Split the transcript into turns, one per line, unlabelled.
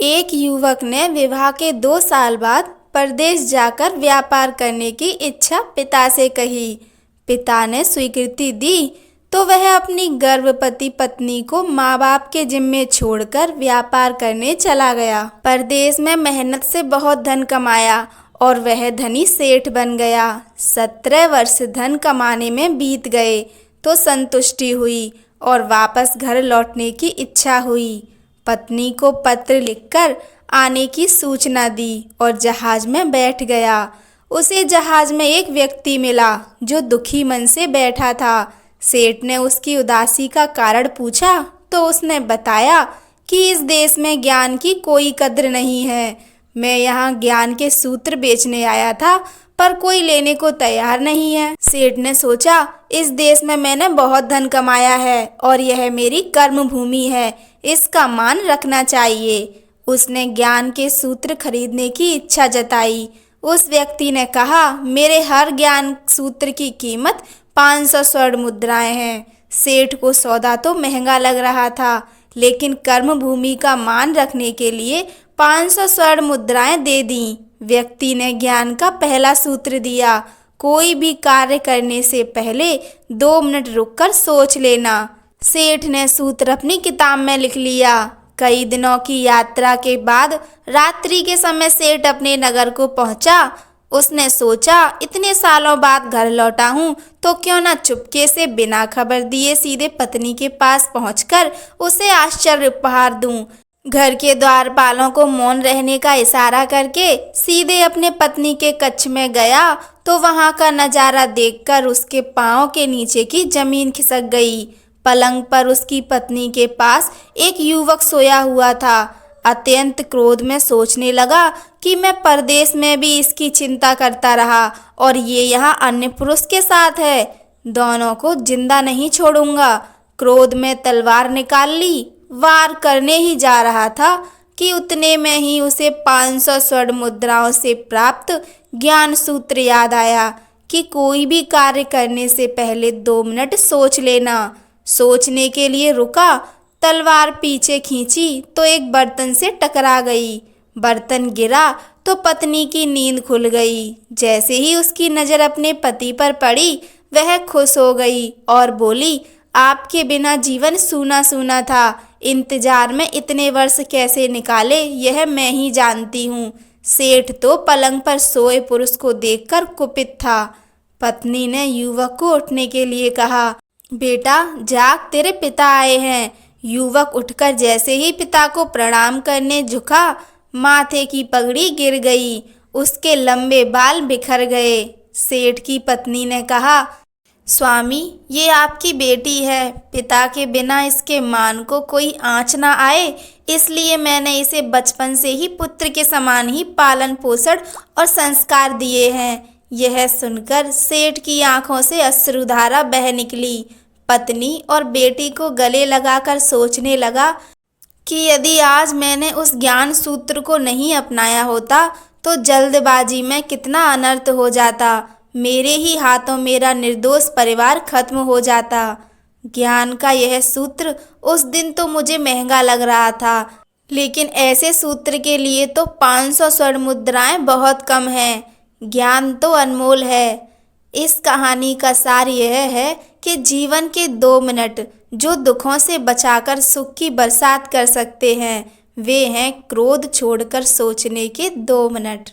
एक युवक ने विवाह के 2 साल बाद परदेश जाकर व्यापार करने की इच्छा पिता से कही। पिता ने स्वीकृति दी तो वह अपनी गर्भवती पत्नी को माँ बाप के जिम्मे छोड़कर व्यापार करने चला गया। परदेश में मेहनत से बहुत धन कमाया और वह धनी सेठ बन गया। 17 वर्ष धन कमाने में बीत गए तो संतुष्टि हुई और वापस घर लौटने की इच्छा हुई। पत्नी को पत्र लिखकर आने की सूचना दी और जहाज में बैठ गया। उसे जहाज में एक व्यक्ति मिला जो दुखी मन से बैठा था। सेठ ने उसकी उदासी का कारण पूछा तो उसने बताया कि इस देश में ज्ञान की कोई कद्र नहीं है। मैं यहाँ ज्ञान के सूत्र बेचने आया था पर कोई लेने को तैयार नहीं है। सेठ ने सोचा, इस देश में मैंने बहुत धन कमाया है और यह मेरी कर्म भूमि है, इसका मान रखना चाहिए। उसने ज्ञान के सूत्र खरीदने की इच्छा जताई। उस व्यक्ति ने कहा, मेरे हर ज्ञान सूत्र की कीमत 500 स्वर्ण मुद्राएं हैं। सेठ को सौदा तो महंगा लग रहा था, लेकिन कर्म भूमि का मान रखने के लिए 500 स्वर्ण मुद्राएं दे दी। व्यक्ति ने ज्ञान का पहला सूत्र दिया, कोई भी कार्य करने से पहले 2 मिनट रुककर सोच लेना। सेठ ने सूत्र अपनी किताब में लिख लिया। कई दिनों की यात्रा के बाद रात्रि के समय सेठ अपने नगर को पहुंचा। उसने सोचा, इतने सालों बाद घर लौटा हूँ तो क्यों न चुपके से बिना खबर दिए सीधे पत्नी के पास पहुंचकर उसे आश्चर्य उपहार दूं। घर के द्वारपालों को मौन रहने का इशारा करके सीधे अपने पत्नी के कक्ष में गया तो वहां का नजारा देखकर उसके पांव के नीचे की जमीन खिसक गई। पलंग पर उसकी पत्नी के पास एक युवक सोया हुआ था। अत्यंत क्रोध में सोचने लगा कि मैं परदेश में भी इसकी चिंता करता रहा और ये यहाँ अन्य पुरुष के साथ है, दोनों को जिंदा नहीं छोड़ूंगा। क्रोध में तलवार निकाल ली, वार करने ही जा रहा था कि उतने में ही उसे 500 स्वर्ण मुद्राओं से प्राप्त ज्ञान सूत्र याद आया कि कोई भी कार्य करने से पहले 2 मिनट सोच लेना। सोचने के लिए रुका, तलवार पीछे खींची तो एक बर्तन से टकरा गई। बर्तन गिरा तो पत्नी की नींद खुल गई। जैसे ही उसकी नज़र अपने पति पर पड़ी वह खुश हो गई और बोली, आपके बिना जीवन सूना सूना था। इंतजार में इतने वर्ष कैसे निकाले यह मैं ही जानती हूँ। सेठ तो पलंग पर सोए पुरुष को देखकर कुपित था। पत्नी ने युवक को उठने के लिए कहा, बेटा जाग, तेरे पिता आए हैं। युवक उठकर जैसे ही पिता को प्रणाम करने झुका, माथे की पगड़ी गिर गई, उसके लंबे बाल बिखर गए। सेठ की पत्नी ने कहा, स्वामी ये आपकी बेटी है, पिता के बिना इसके मान को कोई आँच ना आए, इसलिए मैंने इसे बचपन से ही पुत्र के समान ही पालन पोषण और संस्कार दिए हैं। यह सुनकर सेठ की आंखों से अश्रुधारा बह निकली। पत्नी और बेटी को गले लगाकर सोचने लगा कि यदि आज मैंने उस ज्ञान सूत्र को नहीं अपनाया होता तो जल्दबाजी में कितना अनर्थ हो जाता। मेरे ही हाथों मेरा निर्दोष परिवार खत्म हो जाता। ज्ञान का यह सूत्र उस दिन तो मुझे महंगा लग रहा था, लेकिन ऐसे सूत्र के लिए तो 500 स्वर्ण मुद्राएं बहुत कम हैं। ज्ञान तो अनमोल है। इस कहानी का सार यह है कि जीवन के 2 मिनट जो दुखों से बचाकर सुख की बरसात कर सकते हैं, वे हैं क्रोध छोड़कर सोचने के 2 मिनट।